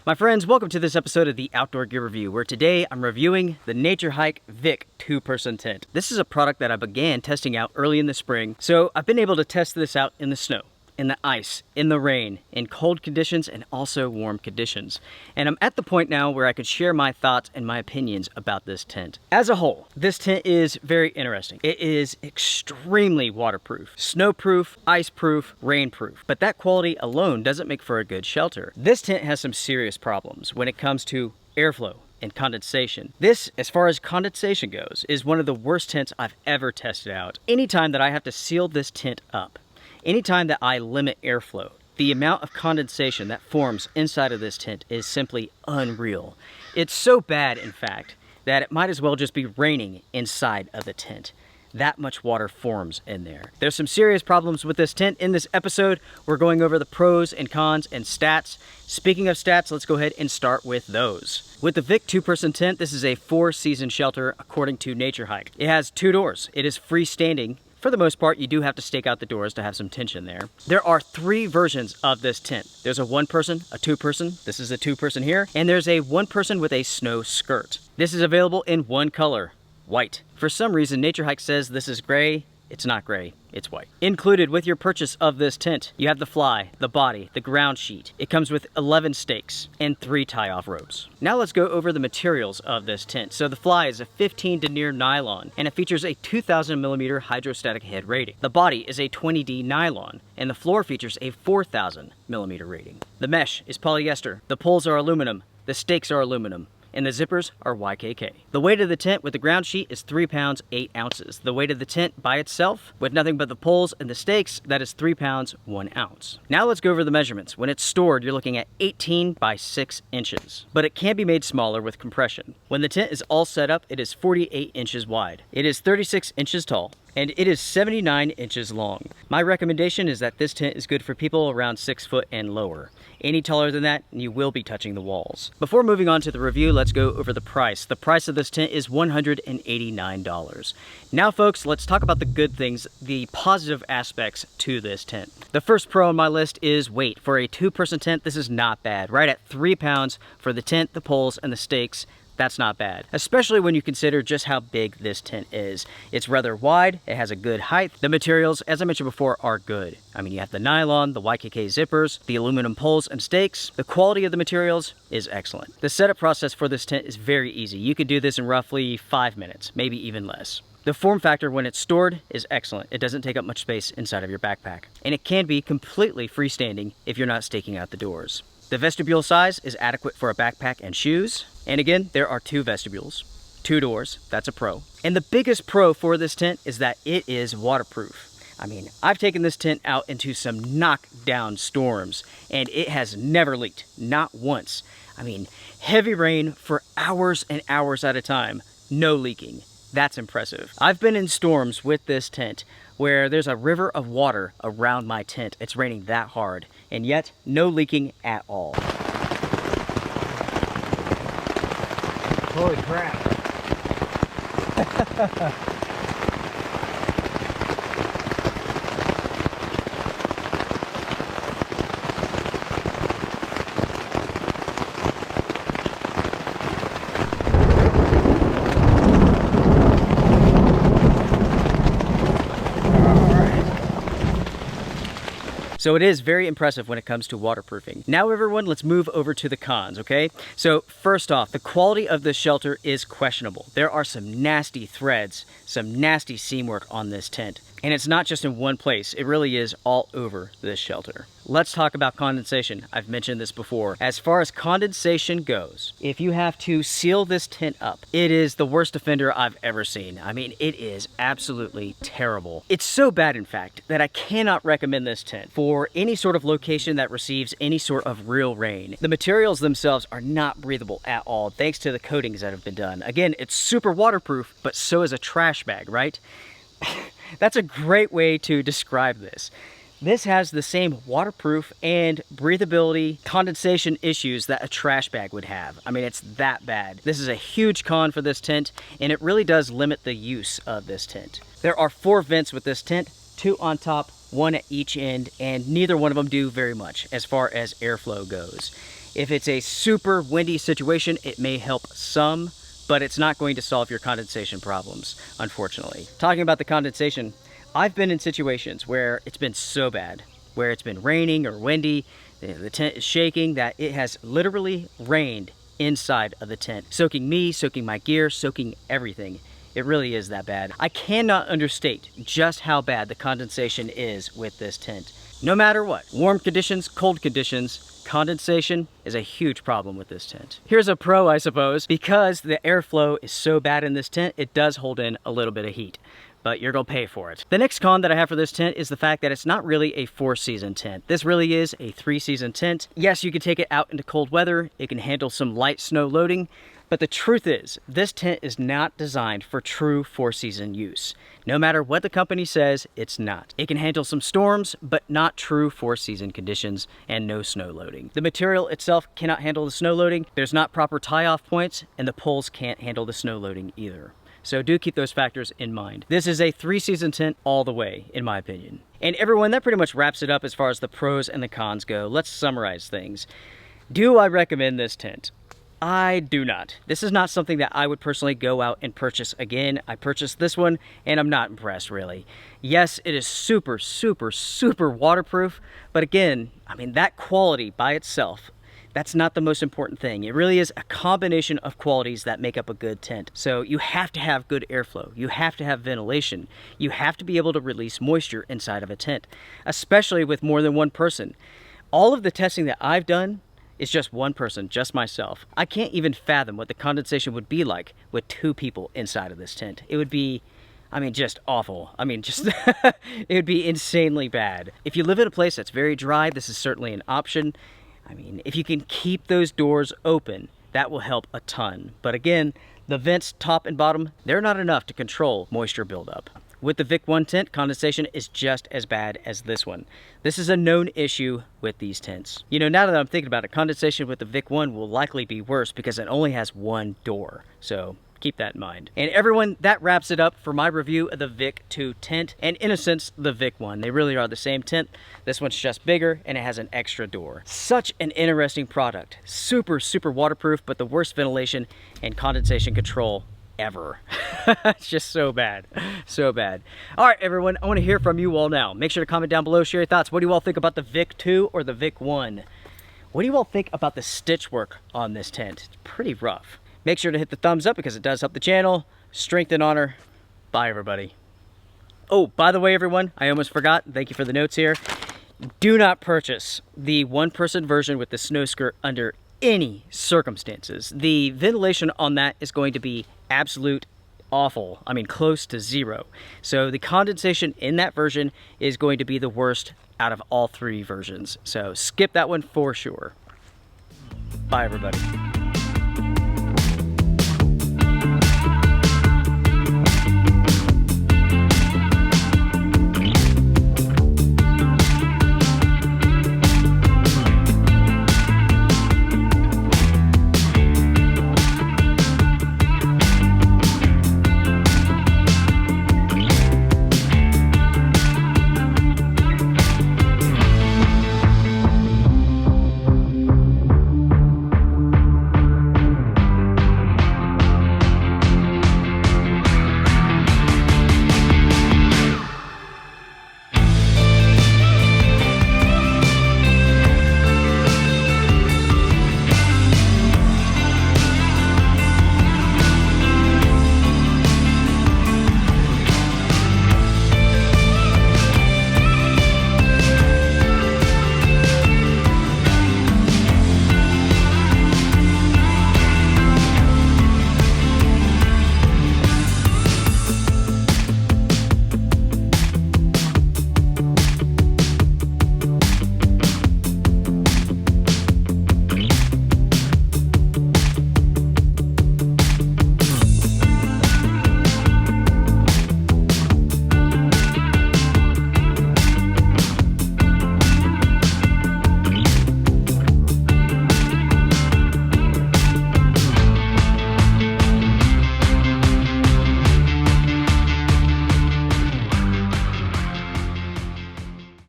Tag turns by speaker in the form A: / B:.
A: My friends, welcome to this episode of the Outdoor Gear Review, where today I'm reviewing the NatureHike Vik 2-person tent. This is a product that I began testing out early in the spring, so I've been able to test this out in the snow, in the ice, in the rain, in cold conditions, and also warm conditions. And I'm at the point now where I could share my thoughts and my opinions about this tent. As a whole, this tent is very interesting. It is extremely waterproof, snowproof, iceproof, rainproof. But that quality alone doesn't make for a good shelter. This tent has some serious problems when it comes to airflow and condensation. This, as far as condensation goes, is one of the worst tents I've ever tested out. Anytime that I have to seal this tent up, anytime that I limit airflow, the amount of condensation that forms inside of this tent is simply unreal. It's so bad, in fact, that it might as well just be raining inside of the tent. That much water forms in there. There's some serious problems with this tent. In this episode, we're going over the pros and cons and stats. Speaking of stats, let's go ahead and start with those. With the Vik 2-person tent, this is a 4-season shelter according to NatureHike. It has 2 doors. It is freestanding. For the most part, you do have to stake out the doors to have some tension there. There are 3 versions of this tent. There's a 1-person, a 2-person, this is a 2-person here, and there's a 1-person with a snow skirt. This is available in one color, white. For some reason, NatureHike says this is gray. It's not gray, it's white. Included with your purchase of this tent, you have the fly, the body, the ground sheet. It comes with 11 stakes and 3 tie-off ropes. Now let's go over the materials of this tent. So the fly is a 15 denier nylon, and it features a 2000 millimeter hydrostatic head rating. The body is a 20D nylon, and the floor features a 4000 millimeter rating. The mesh is polyester, the poles are aluminum, the stakes are aluminum, and the zippers are YKK. The weight of the tent with the ground sheet is 3 pounds 8 ounces. The weight of the tent by itself, with nothing but the poles and the stakes, that is 3 pounds 1 ounce. Now let's go over the measurements. When it's stored, you're looking at 18 by 6 inches, but it can be made smaller with compression. When the tent is all set up, it is 48 inches wide. It is 36 inches tall, and it is 79 inches long. My recommendation is that this tent is good for people around 6 foot and lower. Any taller than that, and you will be touching the walls. Before moving on to the review, let's go over the price. The price of this tent is $189. Now folks, let's talk about the good things, the positive aspects to this tent. The first pro on my list is weight. For a 2-person tent, this is not bad. Right at 3 pounds for the tent, the poles, and the stakes. That's not bad, especially when you consider just how big this tent is. It's rather wide, it has a good height. The materials, as I mentioned before, are good. I mean, you have the nylon, the YKK zippers, the aluminum poles and stakes. The quality of the materials is excellent. The setup process for this tent is very easy. You could do this in roughly 5 minutes, maybe even less. The form factor when it's stored is excellent. It doesn't take up much space inside of your backpack. And it can be completely freestanding if you're not staking out the doors. The vestibule size is adequate for a backpack and shoes. And again, there are 2 vestibules, 2 doors, that's a pro. And the biggest pro for this tent is that it is waterproof. I mean, I've taken this tent out into some knockdown storms, and it has never leaked, not once. I mean, heavy rain for hours and hours at a time, no leaking. That's impressive. I've been in storms with this tent where there's a river of water around my tent. It's raining that hard, and yet no leaking at all.
B: Holy crap.
A: So it is very impressive when it comes to waterproofing. Now everyone, let's move over to the cons, okay? So first off, the quality of this shelter is questionable. There are some nasty threads, some nasty seam work on this tent. And it's not just in one place, it really is all over this shelter. Let's talk about condensation. I've mentioned this before. As far as condensation goes, if you have to seal this tent up, it is the worst offender I've ever seen. I mean, it is absolutely terrible. It's so bad, in fact, that I cannot recommend this tent for any sort of location that receives any sort of real rain. The materials themselves are not breathable at all, thanks to the coatings that have been done. Again, it's super waterproof, but so is a trash bag, right? That's a great way to describe this. This has the same waterproof and breathability condensation issues that a trash bag would have. I mean, it's that bad. This is a huge con for this tent, and it really does limit the use of this tent. There are 4 vents with this tent, 2 on top, 1 at each end, and neither one of them do very much as far as airflow goes. If it's a super windy situation, it may help some, but it's not going to solve your condensation problems, unfortunately. Talking about the condensation, I've been in situations where it's been so bad, where it's been raining or windy, the tent is shaking, that it has literally rained inside of the tent, soaking me, soaking my gear, soaking everything. It really is that bad. I cannot understate just how bad the condensation is with this tent. No matter what, warm conditions, cold conditions, condensation is a huge problem with this tent. Here's a pro, I suppose. Because the airflow is so bad in this tent, it does hold in a little bit of heat, but you're gonna pay for it. The next con that I have for this tent is the fact that it's not really a 4-season tent. This really is a 3-season tent. Yes, you can take it out into cold weather. It can handle some light snow loading, but the truth is, this tent is not designed for true 4-season use. No matter what the company says, it's not. It can handle some storms, but not true 4-season conditions and no snow loading. The material itself cannot handle the snow loading. There's not proper tie-off points, and the poles can't handle the snow loading either. So do keep those factors in mind. This is a 3-season tent all the way, in my opinion. And everyone, that pretty much wraps it up as far as the pros and the cons go. Let's summarize things. Do I recommend this tent? I do not. This is not something that I would personally go out and purchase again. I purchased this one and I'm not impressed really. Yes, it is super, super, super waterproof, but again, I mean, that quality by itself, that's not the most important thing. It really is a combination of qualities that make up a good tent. So you have to have good airflow. You have to have ventilation. You have to be able to release moisture inside of a tent, especially with more than one person. All of the testing that I've done is just one person, just myself. I can't even fathom what the condensation would be like with 2 people inside of this tent. It would be, I mean, just awful. I mean, just, it would be insanely bad. If you live in a place that's very dry, this is certainly an option. I mean, if you can keep those doors open, that will help a ton. But again, the vents top and bottom, they're not enough to control moisture buildup. With the Vik 1 tent, condensation is just as bad as this one. This is a known issue with these tents. You know, now that I'm thinking about it, condensation with the Vik 1 will likely be worse because it only has one door. So keep that in mind. And everyone, that wraps it up for my review of the Vik 2 tent, and in a sense, the Vik 1. They really are the same tent. This one's just bigger and it has an extra door. Such an interesting product. Super, super waterproof, but the worst ventilation and condensation control ever. It's just so bad. So bad. All right, everyone, I want to hear from you all now. Make sure to comment down below, share your thoughts. What do you all think about the Vik 2 or the Vik 1? What do you all think about the stitch work on this tent? It's pretty rough. Make sure to hit the thumbs up because it does help the channel. Strength and honor. Bye, everybody. Oh, by the way, everyone, I almost forgot. Thank you for the notes here. Do not purchase the 1-person version with the snow skirt under any circumstances. The ventilation on that is going to be absolute awful. I mean, close to 0. So the condensation in that version is going to be the worst out of all 3 versions. So skip that one for sure. Bye, everybody.